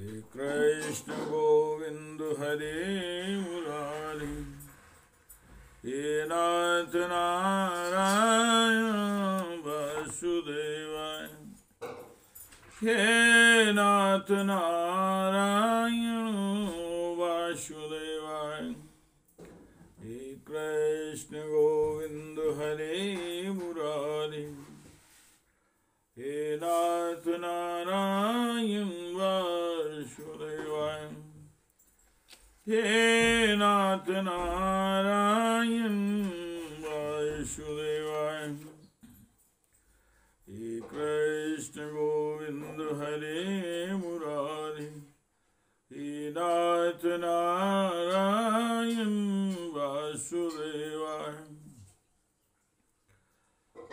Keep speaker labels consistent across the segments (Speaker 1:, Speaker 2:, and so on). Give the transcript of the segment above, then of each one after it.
Speaker 1: कृष्ण गोविंद हरे मुरारी, हे नाथ नारायण वासुदेवाय, हे नाथ नारायण वासुदेवाय, हे कृष्ण गोविंद हरे मुरारी, हे नाथ नारायण वासुदेवाय, हे नाथ नारायण वासुदेवाय, हे कृष्ण गोविंद हरे मुरारी, हे नाथ नारायण वासुदेवाय।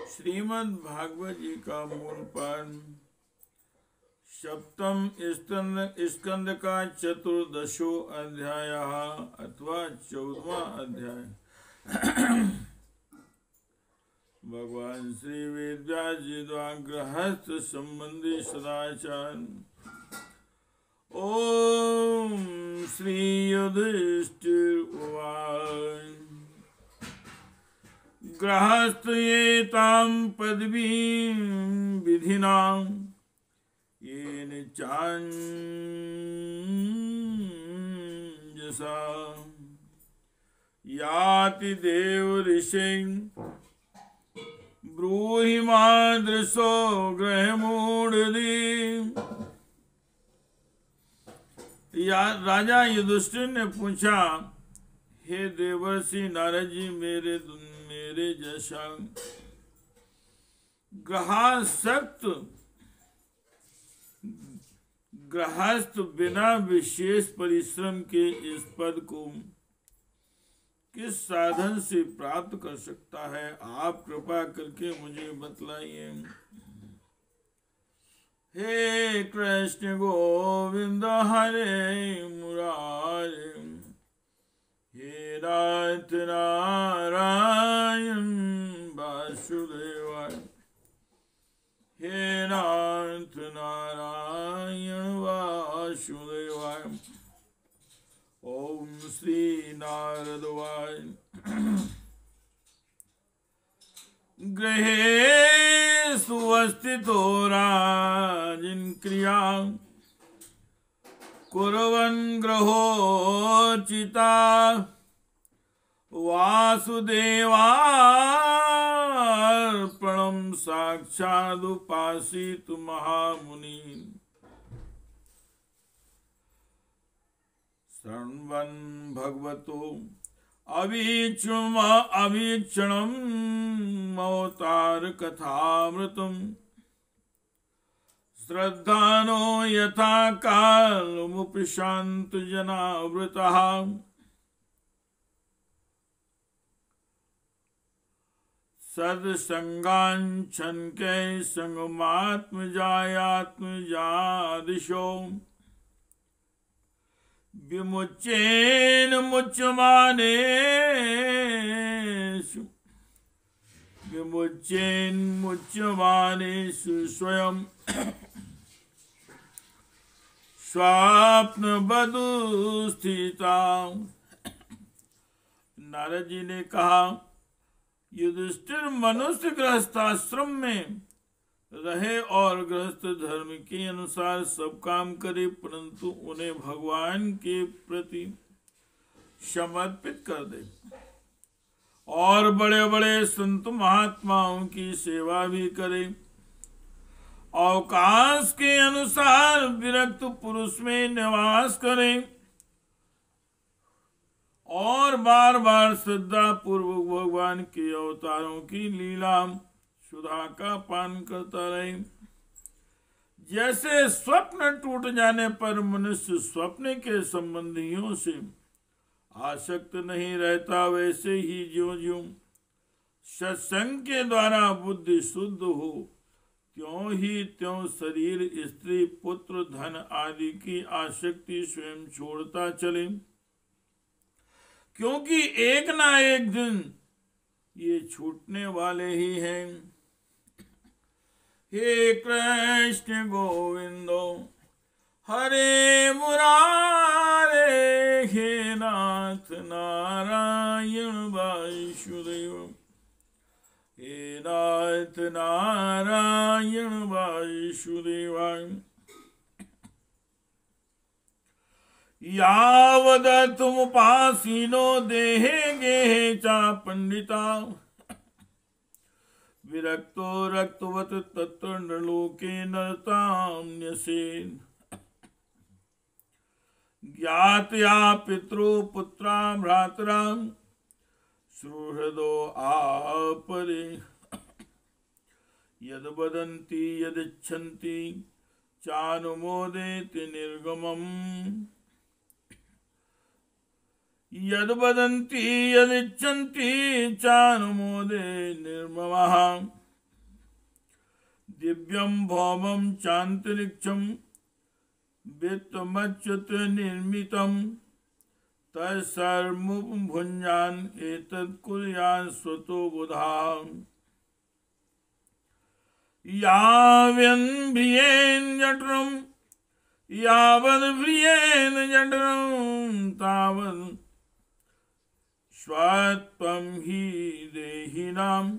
Speaker 1: श्रीमद् भागवत जी का मूल पाठ सप्तम स्कंद का चतुर्दशो अध्याय अथवा 14वां अध्याय। भगवान श्री वेदव्यास जी द्वारा गृहस्थ संबंधी सदाचार। ओम श्री युधिष्ठिर उवाच, गृहस्थ एतां पदवीं विधिनां येन चाञ्जसा याति देवऋषिं ब्रूहि मादृशो गृहमूढ़धि। राजा युधिष्ठिर ने पूछा, हे देवर्षि नारद जी, मेरे जैसा गृहस्थ बिना विशेष परिश्रम के इस पद को किस साधन से प्राप्त कर सकता है? आप कृपा करके मुझे बतलाइए। हे कृष्ण गोविंद हरे मुरारी, हे नाथ नारायण वासुदेवाय, हे नाथ नारायण वासुदेवाय। ओम श्री नारदवाय। गृहे सुवस्थितो राजन् क्रिया कुर्वन् गृहोचिता वासुदेवार्पणं साक्षादुपासीत महामुनि। शृण्वन् भगवतो अवीक्षणं अवतार कथामृतम् श्रद्धानो यथा कालमुपशान्त जनावृतः। सदसंगाच्छन्कै संगमात्मजायात्मजादिशो विमुच्येन मुच्यमानेषु स्वयं स्वाप्नवधू स्थिता। नारद जी ने कहा, युधिष्ठिर मनुष्य गृहस्थाश्रम में रहे और गृहस्थ धर्म के अनुसार सब काम करे, परंतु उन्हें भगवान के प्रति समर्पित कर दे और बड़े बड़े संत महात्माओं की सेवा भी करे। अवकाश के अनुसार विरक्त पुरुष में निवास करे और बार बार श्रद्धा पूर्वक भगवान के अवतारों की लीला सुधा का पान करता रहे। जैसे स्वप्न टूट जाने पर मनुष्य स्वप्न के संबंधियों से आसक्त नहीं रहता, वैसे ही ज्यों ज्यों सत्संग के द्वारा बुद्धि शुद्ध हो, त्यों ही त्यों शरीर, स्त्री, पुत्र, धन आदि की आसक्ति स्वयं छोड़ता चले, क्योंकि एक ना एक दिन ये छूटने वाले ही हैं। हे कृष्ण गोविंदो हरे समर्थ नारायण वासुदेवाय। यावद तुम पासीनो देहे गेहे चा पंडिता विरक्तो रक्तवत तत्र नृलोके नरताम्यसेन। ज्ञातया पितरो पुत्रा भ्रातरा सुहृदो आपरे यद वदन्ति यदिच्छन्ति चानुमोदेति निर्गमम्। यद वदन्ति यदिच्छन्ति चानुमोदे निर्ममः। दिव्यं भौमं चान्तरिक्षं वित्तमच्युत निर्मितं तत्सर्वं भुञ्जान एतत् कुर्यान् स्वतो बुधाः। यावन्भ्रियेण जठरं यावद्भ्रियेण जठरं तावत् स्वत्वं हि देहिनाम्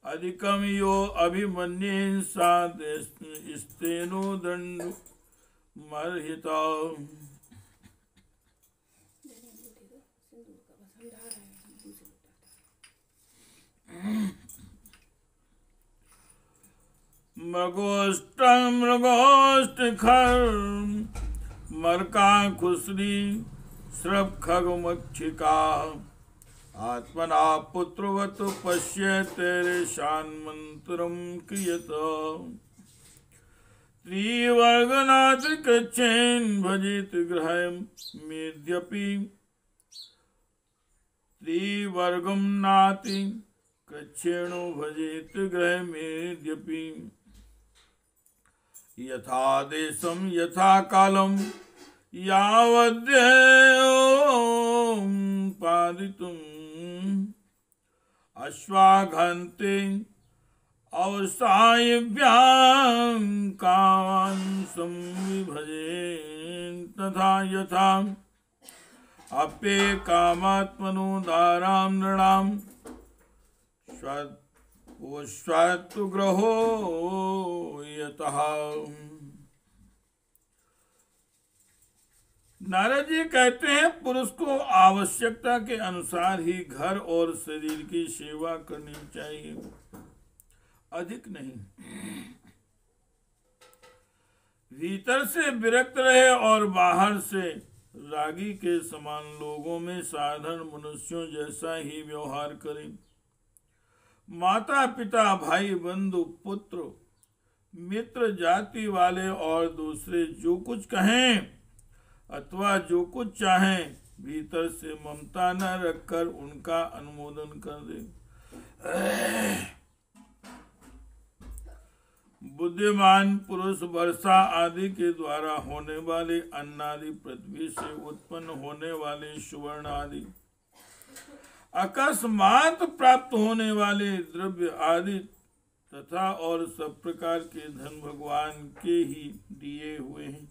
Speaker 1: अधिकं यो अभिमन्येन सात् स्तेनो दण्डमर्हिता। मृगोष्ठखर मरकाखुसरी स्रव खगमक्षिका आत्मना पुत्रवत पश्य तेरेशान मंत्रम क्रियत। त्रिवर्गनाथ कच्छेन भजित ग्रह मेद्यपि त्रिवर्गम नाति कच्छेणो भजित ग्रह मेद्यपि। यथा देशम यथा कालम यावद्यं पादितुम् अश्वाघन्ते अवसायभ्यां कांसं विभजेन तथा यथा अप्ये कामात्मनो दारां नृणां स्वग्रहो यतः। नारद जी कहते हैं पुरुष को आवश्यकता के अनुसार ही घर और शरीर की सेवा करनी चाहिए, अधिक नहीं। भीतर से विरक्त रहे और बाहर से रागी के समान लोगों में साधारण मनुष्यों जैसा ही व्यवहार करे। माता पिता भाई बंधु पुत्र मित्र जाति वाले और दूसरे जो कुछ कहें अथवा जो कुछ चाहें भीतर से ममता न रखकर उनका अनुमोदन कर दे। बुद्धिमान पुरुष वर्षा आदि के द्वारा होने वाले अन्नादि पृथ्वी से उत्पन्न होने वाले सुवर्ण आदि अकस्मात प्राप्त होने वाले द्रव्य आदि तथा और सब प्रकार के धन भगवान के ही दिए हुए हैं,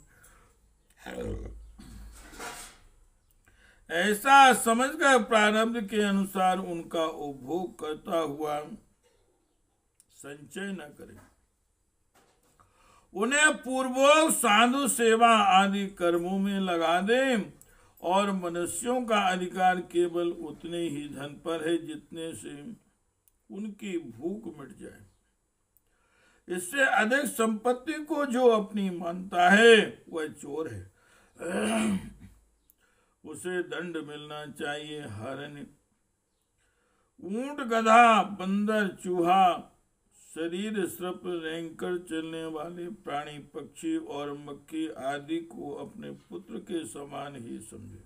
Speaker 1: ऐसा समझकर प्रारब्ध के अनुसार उनका उपभोग करता हुआ संचय न करे। उन्हें पूर्वोक्त साधु सेवा आदि कर्मों में लगा दे और मनुष्यों का अधिकार केवल उतने ही धन पर है जितने से उनकी भूख मिट जाए। इससे अधिक संपत्ति को जो अपनी मानता है वह चोर है, उसे दंड मिलना चाहिए। हरण ऊंट गधा बंदर चूहा शरीर श्रप रेंगकर चलने वाले प्राणी पक्षी और मक्खी आदि को अपने पुत्र के समान ही समझे।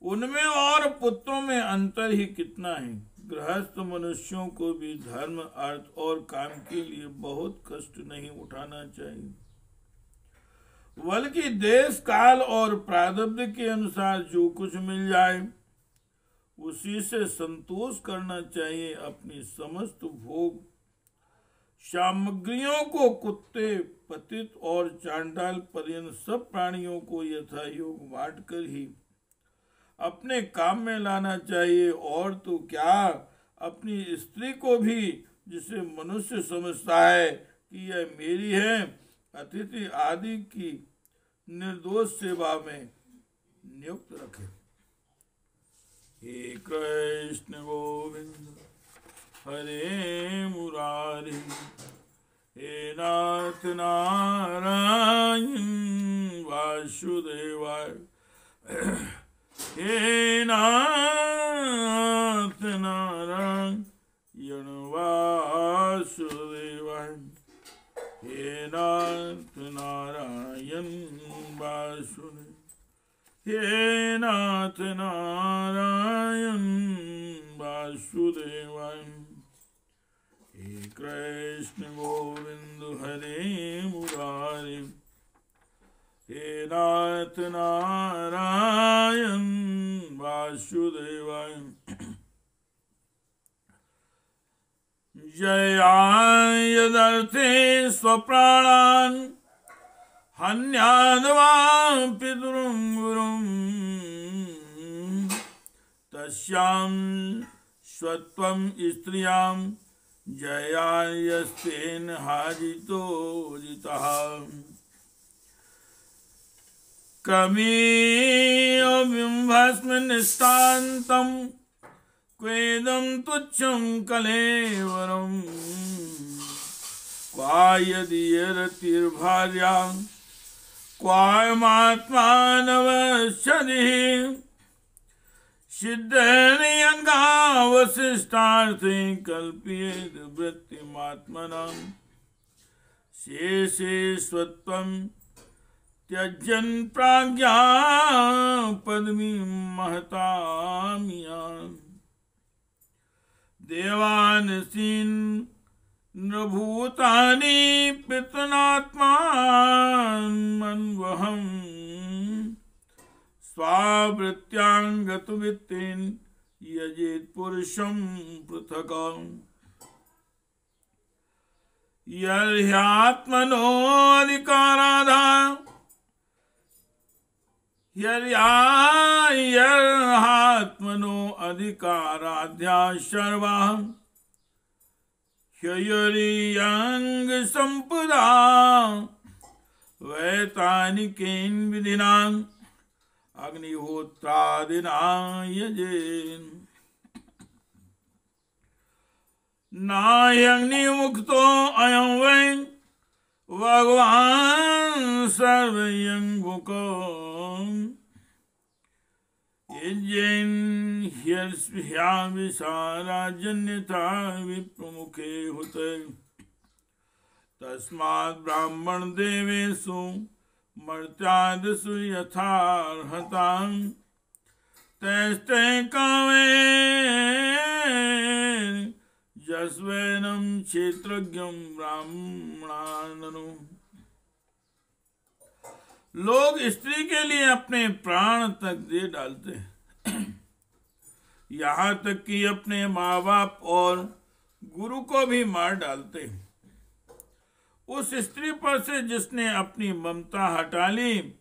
Speaker 1: उनमें और पुत्रों में अंतर ही कितना है। गृहस्थ मनुष्यों को भी धर्म अर्थ और काम के लिए बहुत कष्ट नहीं उठाना चाहिए, बल्कि देश काल और प्रारब्ध के अनुसार जो कुछ मिल जाए उसी से संतोष करना चाहिए। अपनी समस्त भोग सामग्रियों को कुत्ते पतित और चांडाल पर्यंत सब प्राणियों को यथा योग बांटकर ही अपने काम में लाना चाहिए। और तो क्या, अपनी स्त्री को भी, जिसे मनुष्य समझता है कि यह मेरी है, अतिथि आदि की निर्दोष सेवा में नियुक्त रखे। हे कृष्ण गोविंद हरे मुरारी, हे नाथ नारायण वासुदेवाय, हे नाथ नारायण वासुदेवाय, हे नाथ नारायण वासुदेव, हे नाथ नारायण वासुदेवाय। हे कृष्ण गोविंद हरे मुरारी, हे नाथ नारायण वासुदेवाय। जयायदर्थे स्वप्राणान् हन्याद्वापि दुरुं गुरुं, तस्यां स्वत्वं स्त्रियां जयायस्तेन हाजितो जितः। कमीयबिम्भस्मिन्निष्टान्तं क्वेदं तुच्छं कलेवरं, क्वा यदि रतिर्भार्या क्वायमात्मानवशदिः, सिद्धेनयज्ञावशिष्टार्थे कल्पयेद् वृत्तिमात्मनां, शेषे स्वत्वं त्यजन् प्राज्ञा पदवीं महतामियान्। देवानसीन् नृभूतानि पितृनात्मान्मन्वहम्, स्वावृत्त्याङ्गतवित्तेन यजेत् पुरुषं पृथक्। यर्ह्यात्मनो अधिकाराध्या सर्वा, ह्ययरियंग संपदा वैतानिकेन विधिना अग्निहोत्रादिना यजेन। नायग्निमुक्तो अयं वै भगवान् सर्वयज्ञमुको, यज्ञेन ह्यस्याविशाराजन्यथा विप्रमुखे हुते। तस्मात् ब्राह्मण देवेषु मर्त्यादिषु यथार्हतां, तैस्ते कामे यस्वैनं क्षेत्रज्ञं ब्राह्मणाननु। लोग स्त्री के लिए अपने प्राण तक दे डालते हैं, यहाँ तक कि अपने माँ बाप और गुरु को भी मार डालते हैं। उस स्त्री पर से जिसने अपनी ममता हटा ली,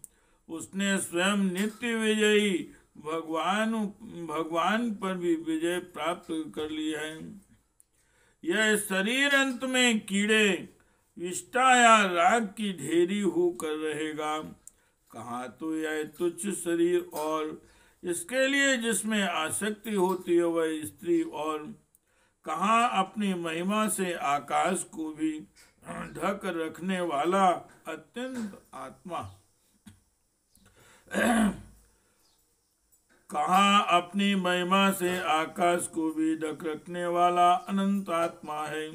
Speaker 1: उसने स्वयं नित्य विजयी भगवान पर भी विजय प्राप्त कर ली है। यह शरीर अंत में कीड़े, विष्ठा या राग की ढेरी होकर रहेगा। कहाँ तो यह तुच्छ शरीर और इसके लिए जिसमें आसक्ति होती है वह स्त्री, और कहाँ अपनी महिमा से आकाश को भी ढक रखने वाला अत्यंत आत्मा। कहाँ अपनी महिमा से आकाश को भी ढक रखने वाला अनंत आत्मा है।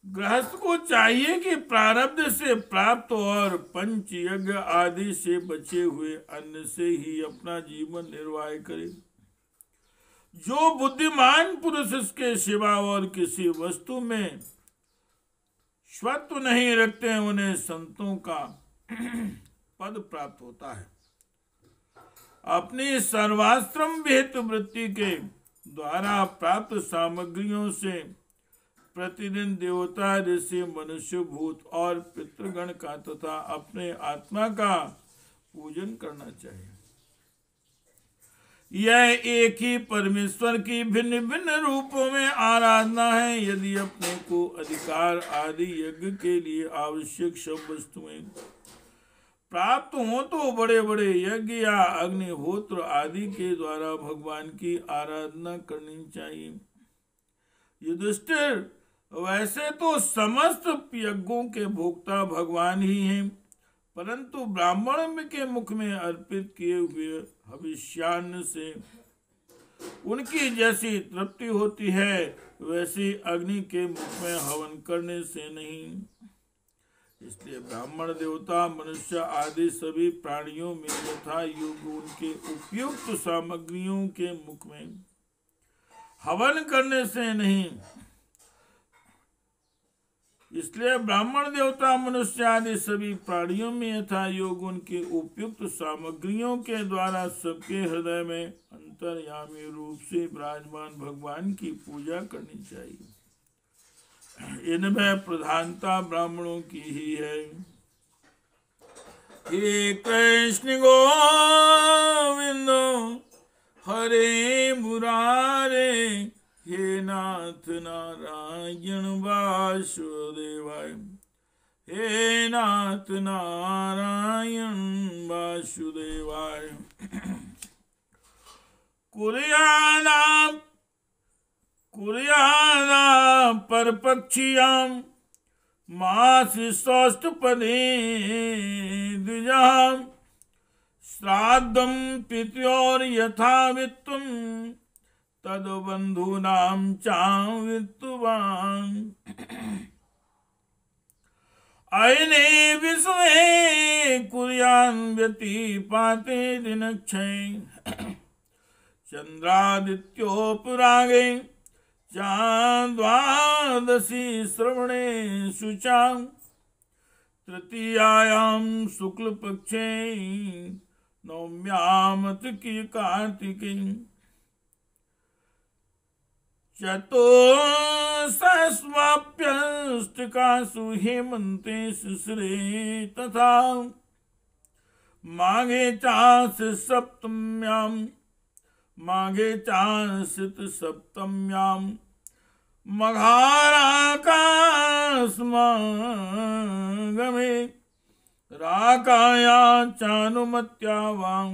Speaker 1: गृहस्थ को चाहिए कि प्रारब्ध से प्राप्त और पंच यज्ञ आदि से बचे हुए अन्न से ही अपना जीवन निर्वाह करे। जो बुद्धिमान पुरुष इसके सिवा और किसी वस्तु में स्वत्व नहीं रखते उन्हें संतों का पद प्राप्त होता है। अपनी सर्वाश्रम विहित वृत्ति के द्वारा प्राप्त सामग्रियों से प्रतिदिन देवता, ऋषि, मनुष्य, भूत और पितृगण का तथा अपने आत्मा का पूजन करना चाहिए। यह एक ही परमेश्वर की भिन्न भिन्न रूपों में आराधना है। यदि अपने को अधिकार आदि यज्ञ के लिए आवश्यक सब वस्तुएं प्राप्त हो तो बड़े बड़े यज्ञ या अग्निहोत्र आदि के द्वारा भगवान की आराधना करनी चाहिए। युधिष्ठिर, वैसे तो समस्त यज्ञों के भोक्ता भगवान ही हैं, परंतु ब्राह्मण के मुख में अर्पित किए हुए हविष्यान्न से उनकी जैसी तृप्ति होती है, वैसी अग्नि के मुख में हवन करने से नहीं। इसलिए ब्राह्मण, देवता, मनुष्य आदि सभी प्राणियों में यथा योग उनके उपयुक्त सामग्रियों के मुख में हवन करने से नहीं। इसलिए ब्राह्मण, देवता, मनुष्य आदि सभी प्राणियों में यथा योग उनके उपयुक्त सामग्रियों के द्वारा सबके हृदय में अंतर्यामी रूप से विराजमान भगवान की पूजा करनी चाहिए। इनमें प्रधानता ब्राह्मणों की ही है। हे कृष्ण गोविंद हरे मुरारे, हे नाथ नारायण वासुदेवाय, हे नाथ नारायण वासुदेवाय। कुर्याना परपक्षियां मास सौष्ठपदे द्विजां, श्राद्धं पित्रोर यथा वित्तम तद बंधूनां चां वित्तवान्। अयने विश्वे कुर्यान् व्यतिपाते दिनक्षये, चंद्रादित्योपरागे द्वादशी श्रवणे शुचां, तृतीयायां शुक्ल पक्षे नवम्यामत की कार्तिकी, चतुर्दशवाप्यष्टकासु हेमन्ते शिशिरे, तथा माघे चांस सप्तम्यां मघाराकास्मागमे, राकाया चानुमत्या वां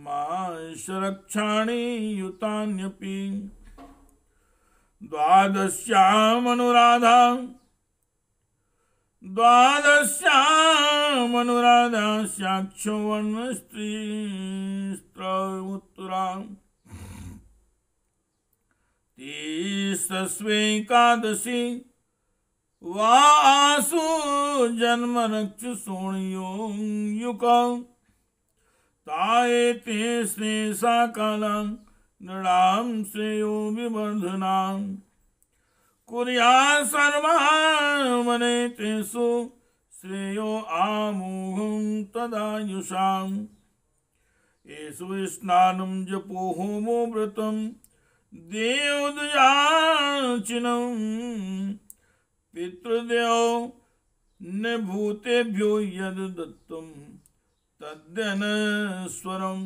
Speaker 1: माशरक्षाणि युतान्यपि, द्वादश्यामनुराधा साक्षो वर्ण स्त्रीस्त्रोत्तरा, तीसस्वेकादशी वासु जन्म रक्ष सोणयोयुकं, ताएते श्रेषा कालं नृणां श्रेयो विवर्धनां, कुर्या सर्वान् तेषु श्रेयो आमोहं तदायुषां, येषु स्नानं जपो होमो व्रतं देवदयाचिनं, पितृदेव न भूतेभ्यो यद दत्तं तद्यनस्वरम्।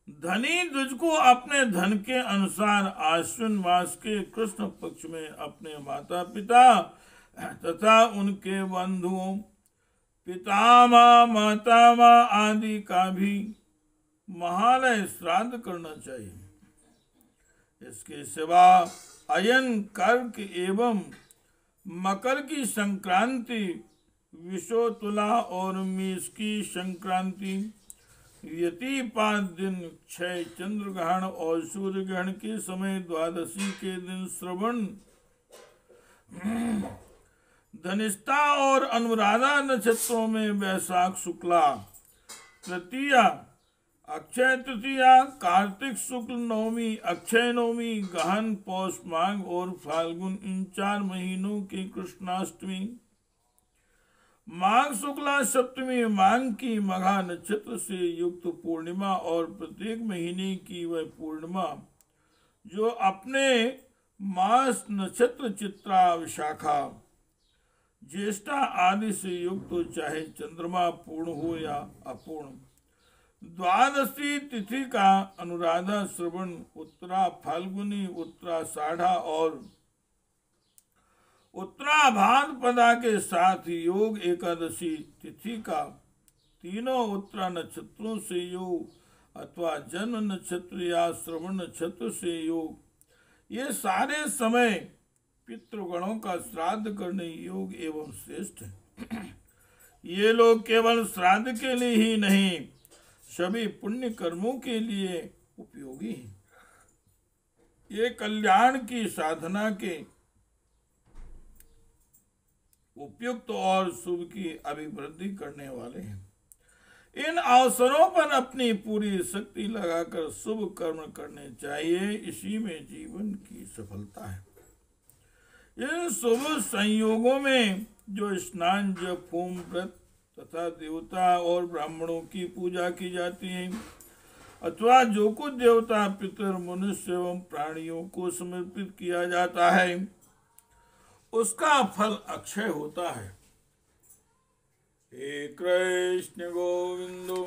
Speaker 1: धनी द्विज को अपने धन के अनुसार आश्विन मास के कृष्ण पक्ष में अपने माता पिता तथा उनके बंधुओं, पितामह, मातामह आदि का भी महालय श्राद्ध करना चाहिए। इसके सिवा अयन, कर्क एवं मकर की संक्रांति, विषोतुला और मेष की संक्रांति, व्यतिपात दिन, क्षय, चंद्र ग्रहण और सूर्य ग्रहण के समय, द्वादशी के दिन श्रवण, धनिष्ठा और अनुराधा नक्षत्रों में वैशाख शुक्ला तृतीया, अक्षय तृतीया, कार्तिक शुक्ल नवमी, अक्षय नवमी, गहन, पौष, माघ और फाल्गुन, इन 4 महीनों की कृष्णाष्टमी, माघ शुक्ला सप्तमी, माघ की मघा नक्षत्र से युक्त पूर्णिमा और प्रत्येक महीने की वह पूर्णिमा जो अपने मास नक्षत्र चित्रा, विशाखा, ज्येष्ठा आदि से युक्त हो, चाहे चंद्रमा पूर्ण हो या अपूर्ण, द्वादशी तिथि का अनुराधा श्रवण, उत्तरा फाल्गुनी, उत्तराषाढ़ा और उत्तराभाद्रपदा के साथ योग, एकादशी तिथि का तीनों उत्तरा नक्षत्रों से योग अथवा जन्म नक्षत्र या श्रवण नक्षत्र से योग, ये सारे समय पितृगणों का श्राद्ध करने योग एवं श्रेष्ठ है। ये लोग केवल श्राद्ध के लिए ही नहीं, सभी पुण्य कर्मों के लिए उपयोगी हैं। ये कल्याण की साधना के उपयुक्त और शुभ की अभिवृद्धि करने वाले हैं। इन अवसरों पर अपनी पूरी शक्ति लगाकर शुभ कर्म करने चाहिए, इसी में जीवन की सफलता है। इन शुभ संयोगों में जो स्नान, जप, होम, व्रत तथा देवता और ब्राह्मणों की पूजा की जाती है अथवा जो कुछ देवता, पितर, मनुष्य एवं प्राणियों को समर्पित किया जाता है उसका फल अक्षय होता है। हे कृष्ण गोविंदो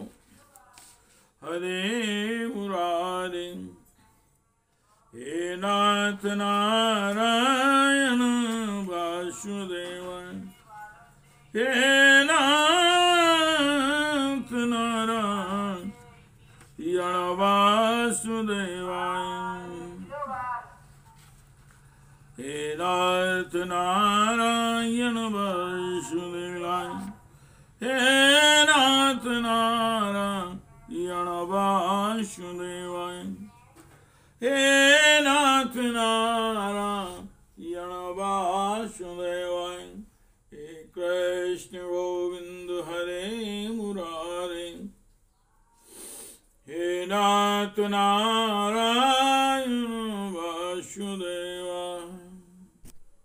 Speaker 1: हरे मुरारे, हे नाथ नारायण वासुदेव, हे नाथ नारायण वासुदेवाय, हे नाथ नारायण वासुदेवाय, हे नाथ नारायण वासुदेवाय, हे नाथ नारायण वासुदेवाय। हे कृष्ण गोविंद हरे मुरारे, हे नाथ नारायण